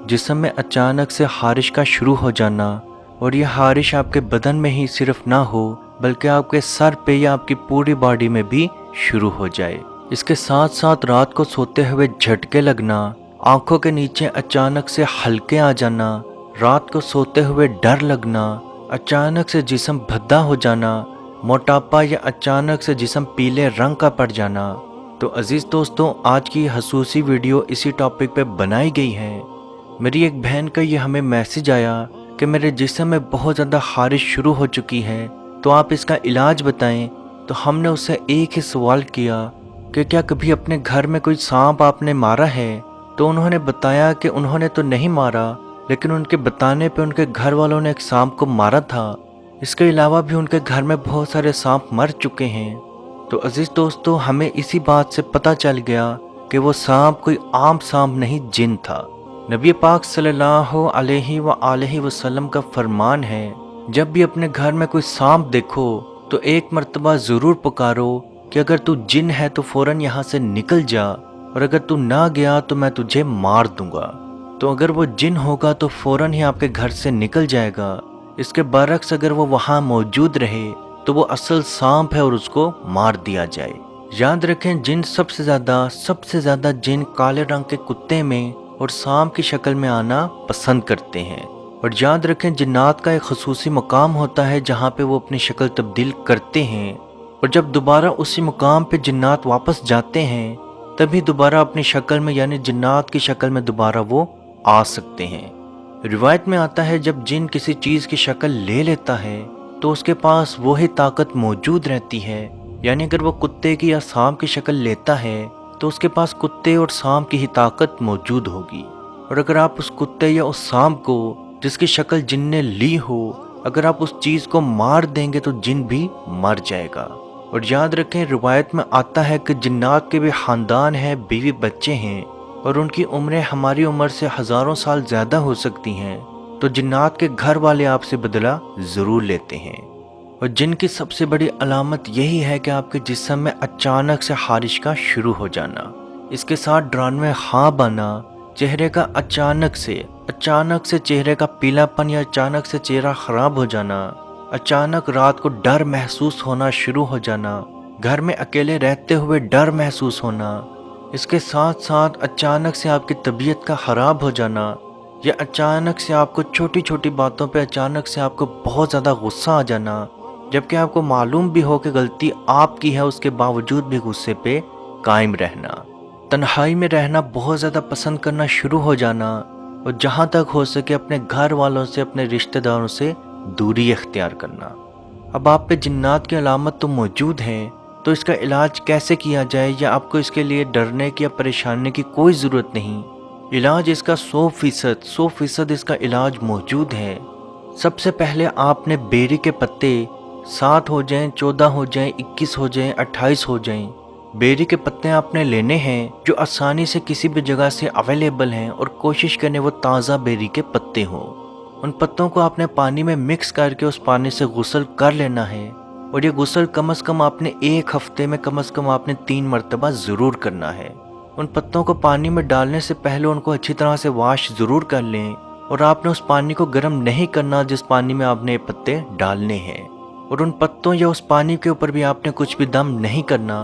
जिस्म में अचानक से खारिश का शुरू हो जाना, और यह खारिश आपके बदन में ही सिर्फ ना हो बल्कि आपके सर पे या आपकी पूरी बॉडी में भी शुरू हो जाए। इसके साथ साथ रात को सोते हुए झटके लगना, आंखों के नीचे अचानक से हल्के आ जाना, रात को सोते हुए डर लगना, अचानक से जिस्म भद्दा हो जाना, मोटापा या अचानक से जिस्म पीले रंग का पड़ जाना। तो अजीज दोस्तों, आज की खसूसी वीडियो इसी टॉपिक पे बनाई गई है। मेरी एक बहन का ये हमें मैसेज आया कि मेरे जिस्म में बहुत ज़्यादा खारिश शुरू हो चुकी है, तो आप इसका इलाज बताएं। तो हमने उससे एक ही सवाल किया कि क्या कभी अपने घर में कोई सांप आपने मारा है? तो उन्होंने बताया कि उन्होंने तो नहीं मारा, लेकिन उनके बताने पे उनके घर वालों ने एक सांप को मारा था। इसके अलावा भी उनके घर में बहुत सारे सांप मर चुके हैं। तो अजीज दोस्तों, हमें इसी बात से पता चल गया कि वो सांप कोई आम सांप नहीं, जिन था। नबी पाक सल्लल्लाहु अलैहि वसल्लम का फरमान है, जब भी अपने घर में कोई सांप देखो तो एक मर्तबा ज़रूर पुकारो कि अगर तू जिन है तो फ़ौरन यहाँ से निकल जा, और अगर तू ना गया तो मैं तुझे मार दूंगा। तो अगर वो जिन होगा तो फ़ौरन ही आपके घर से निकल जाएगा। इसके बरक्स अगर वो वहाँ मौजूद रहे तो वो असल सांप है और उसको मार दिया जाए। याद रखें, जिन सबसे ज़्यादा जिन काले रंग के कुत्ते में और सांप की शक्ल में आना पसंद करते हैं। और याद रखें, जिन्नात का एक खसूसी मुकाम होता है जहाँ पे वो अपनी शक्ल तब्दील करते हैं, और जब दोबारा उसी मुकाम पे जिन्नात वापस जाते हैं तभी दोबारा अपनी शक्ल में यानी जिन्नात की शक्ल में दोबारा वो आ सकते हैं। रिवायत में आता है, जब जिन किसी चीज़ की शक्ल ले लेता है तो उसके पास वही ताकत मौजूद रहती है। यानी अगर वो कुत्ते की या सांप की शक्ल लेता है तो उसके पास कुत्ते और सांप की ही ताकत मौजूद होगी। और अगर आप उस कुत्ते या उस सांप को जिसकी शक्ल जिन ने ली हो, अगर आप उस चीज़ को मार देंगे तो जिन भी मर जाएगा। और याद रखें, रिवायत में आता है कि जिन्नात के भी ख़ानदान हैं, बीवी बच्चे हैं, और उनकी उम्रें हमारी उम्र से हज़ारों साल ज़्यादा हो सकती हैं। तो जिन्नात के घर वाले आपसे बदला ज़रूर लेते हैं। और जिन की सबसे बड़ी अलामत यही है कि आपके जिस्म में अचानक से खारिश का शुरू हो जाना, इसके साथ डरावना ख्वाब आना, चेहरे का अचानक से चेहरे का पीलापन या अचानक से चेहरा ख़राब हो जाना, अचानक रात को डर महसूस होना शुरू हो जाना, घर में अकेले रहते हुए डर महसूस होना, इसके साथ साथ अचानक से आपकी तबीयत का ख़राब हो जाना, या अचानक से आपको छोटी छोटी बातों पे अचानक से आपको बहुत ज़्यादा गुस्सा आ जाना, जबकि आपको मालूम भी हो कि गलती आपकी है, उसके बावजूद भी गुस्से पे कायम रहना, तन्हाई में रहना बहुत ज़्यादा पसंद करना शुरू हो जाना, और जहाँ तक हो सके अपने घर वालों से, अपने रिश्तेदारों से दूरी इख्तियार करना। अब आप पे जिन्नात की अलामत तो मौजूद है, तो इसका इलाज कैसे किया जाए, या आपको इसके लिए डरने की या परेशानी की कोई ज़रूरत नहीं। इलाज इसका 100% इसका इलाज मौजूद है। सबसे पहले आपने बेरी के पत्ते 7 हो जाएं, 14 हो जाएं, 21 हो जाएं, 28 हो जाएं, बेरी के पत्ते आपने लेने हैं जो आसानी से किसी भी जगह से अवेलेबल हैं, और कोशिश करने वो ताज़ा बेरी के पत्ते हों। उन पत्तों को आपने पानी में मिक्स करके उस पानी से गुस्ल कर लेना है, और ये गुस्ल कम से कम आपने एक हफ्ते में कम से कम आपने 3 मरतबा ज़रूर करना है। उन पत्तों को पानी में डालने से पहले उनको अच्छी तरह से वॉश ज़रूर कर लें, और आपने उस पानी को गर्म नहीं करना जिस पानी में आपने ये पत्ते डालने हैं, और उन पत्तों या उस पानी के ऊपर भी आपने कुछ भी दम नहीं करना।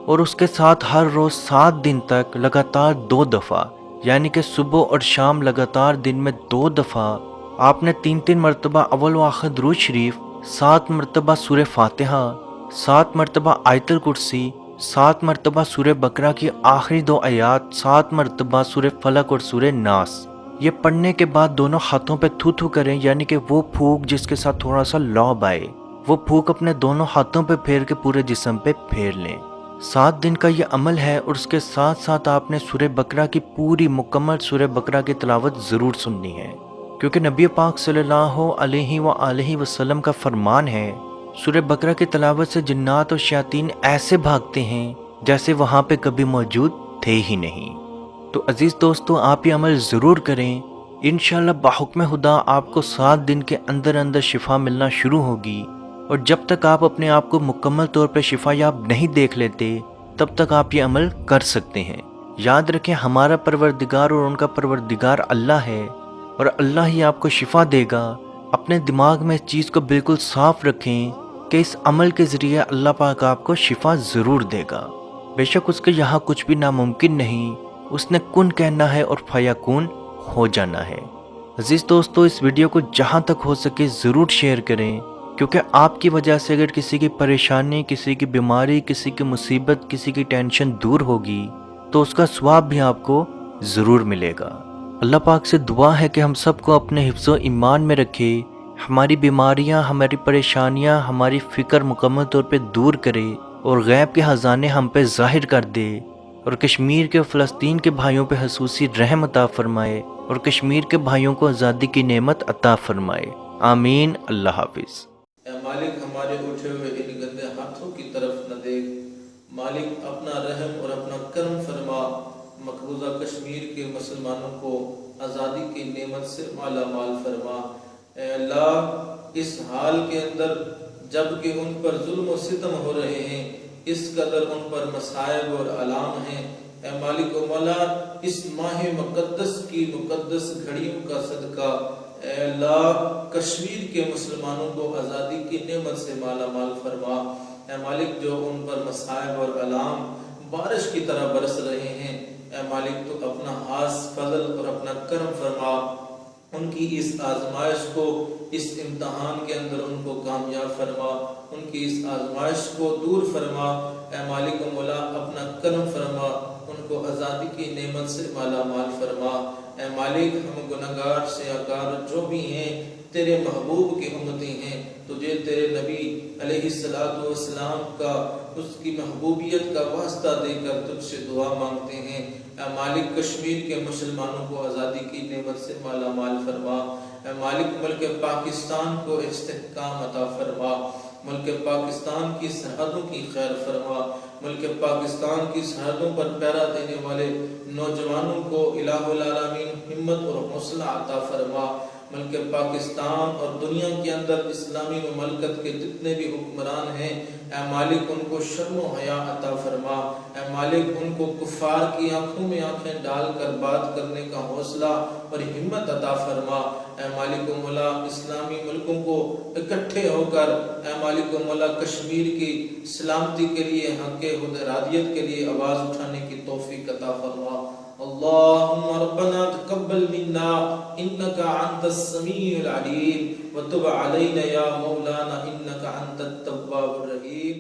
और उसके साथ हर रोज़ 7 दिन तक लगातार 2 दफ़ा, यानी कि सुबह और शाम लगातार दिन में 2 दफ़ा आपने 3-3 मरतबा अव्वल व आखिर दुरूद शरीफ, 7 मरतबा सूरह फातिहा, 7 मरतबा आयतुल कुर्सी, 7 मरतबा सूरह बकरा की आखिरी 2 आयात, 7 मरतबा सूरह फलक और सूरह नास, ये पढ़ने के बाद दोनों हाथों पे थू थू करें, यानी कि वो फूक जिसके साथ थोड़ा सा लौब आए, वो फूक अपने दोनों हाथों पे फेर के पूरे जिस्म पे फेर लें। 7 दिन का ये अमल है, और उसके साथ साथ आपने सूरह बकरा की पूरी मुकम्मल सूरह बकरा की तिलावत ज़रूर सुननी है, क्योंकि नबी पाक सल्लल्लाहु अलैहि वसल्लम का फरमान है, सूरह बकरा की तिलावत से जिन्नात और शयातीन ऐसे भागते हैं जैसे वहाँ पे कभी मौजूद थे ही नहीं। तो अजीज़ दोस्तों, आप ये अमल ज़रूर करें। इंशाअल्लाह बाहुक्म खुदा आपको 7 दिन के अंदर अंदर शिफा मिलना शुरू होगी, और जब तक आप अपने आप को मुकम्मल तौर पर शिफा याब नहीं देख लेते तब तक आप ये अमल कर सकते हैं। یاد رکھیں ہمارا پروردگار اور ان کا پروردگار اللہ ہے، اور اللہ ہی آپ کو شفا دے گا۔ اپنے دماغ میں اس چیز کو بالکل صاف رکھیں کہ اس عمل کے ذریعے اللہ پاک آپ کو شفا ضرور دے گا۔ بے شک اس کے یہاں کچھ بھی ناممکن نہیں، اس نے کن کہنا ہے اور فیکون ہو جانا ہے۔ عزیز دوستو، اس ویڈیو کو جہاں تک ہو سکے ضرور شیئر کریں، کیونکہ آپ کی وجہ سے اگر کسی کی پریشانی، کسی کی بیماری، کسی کی مصیبت، کسی کی ٹینشن دور ہوگی تو اس کا ثواب بھی آپ کو ضرور ملے گا۔ اللہ پاک سے دعا ہے کہ ہم سب کو اپنے حفظ و ایمان میں رکھے، ہماری بیماریاں، ہماری پریشانیاں، ہماری فکر مکمل طور پہ دور کرے اور غیب کے خزانے ہم پہ ظاہر کر دے، اور کشمیر کے فلسطین کے بھائیوں پہ خصوصی رحم عطا فرمائے، اور کشمیر کے بھائیوں کو آزادی کی نعمت عطا فرمائے۔ آمین۔ اللہ حافظ۔ اے مالک ہمارے اٹھے ہوئے ان گندے ہاتھوں کی طرف نہ دیکھ، مالک اپنا رحم اور اپنا کرم فرما، مقبوضہ کشمیر کے مسلمانوں کو آزادی کی نعمت سے مالا مال فرما۔ اے اللہ اس حال کے اندر جب کہ ان پر ظلم و ستم ہو رہے ہیں، اس قدر ان پر مصائب اور علام ہیں، اے مالک و مولا اس ماہ مقدس کی مقدس گھڑیوں کا صدقہ اے اللہ کشمیر کے مسلمانوں کو آزادی کی نعمت سے مالا مال فرما۔ اے مالک جو ان پر مصائب اور علام بارش کی طرح برس رہے ہیں، اے مالک تو اپنا خاص فضل اور اپنا کرم فرما، ان کی اس آزمائش کو، اس امتحان کے اندر ان کو کامیاب فرما، ان کی اس آزمائش کو دور فرما۔ اے مالک و مولا اپنا کرم فرما، ان کو آزادی کی نعمت سے مالا مال فرما۔ اے مالک ہم گناہگار سیاہکار جو بھی ہیں تیرے محبوب کی امتی ہیں، تجھے تیرے نبی علیہ السلام کا اس کی محبوبیت کا واسطہ دے کر تجھ سے دعا مانگتے ہیں۔ اے مالک کشمیر کے مسلمانوں کو آزادی کی نعمت سے مالا مال فرما۔ اے مالک ملک پاکستان کو استحکام عطا فرما، ملک پاکستان کی سرحدوں کی خیر فرما، ملک پاکستان کی سرحدوں پر پہرا دینے والے نوجوانوں کو الہ العالمین ہمت اور حوصلہ عطا فرما۔ ملک پاکستان اور دنیا کے اندر اسلامی مملکت کے جتنے بھی حکمران ہیں، اے مالک ان کو شرم و حیا عطا فرما۔ اے مالک ان کو کفار کی آنکھوں میں آنکھیں ڈال کر بات کرنے کا حوصلہ اور ہمت عطا فرما۔ اے مالک و مولا اسلامی ملکوں کو اکٹھے ہو کر اے مالک و مولا کشمیر کی سلامتی کے لیے، حق خدرادیت کے لیے آواز اٹھانے کی توفیق عطا فرما۔ اللہم ربنا تقبل منا انکا انت السمیع العلیم وتب علینا یا مولانا انکا انت التواب الرحیم۔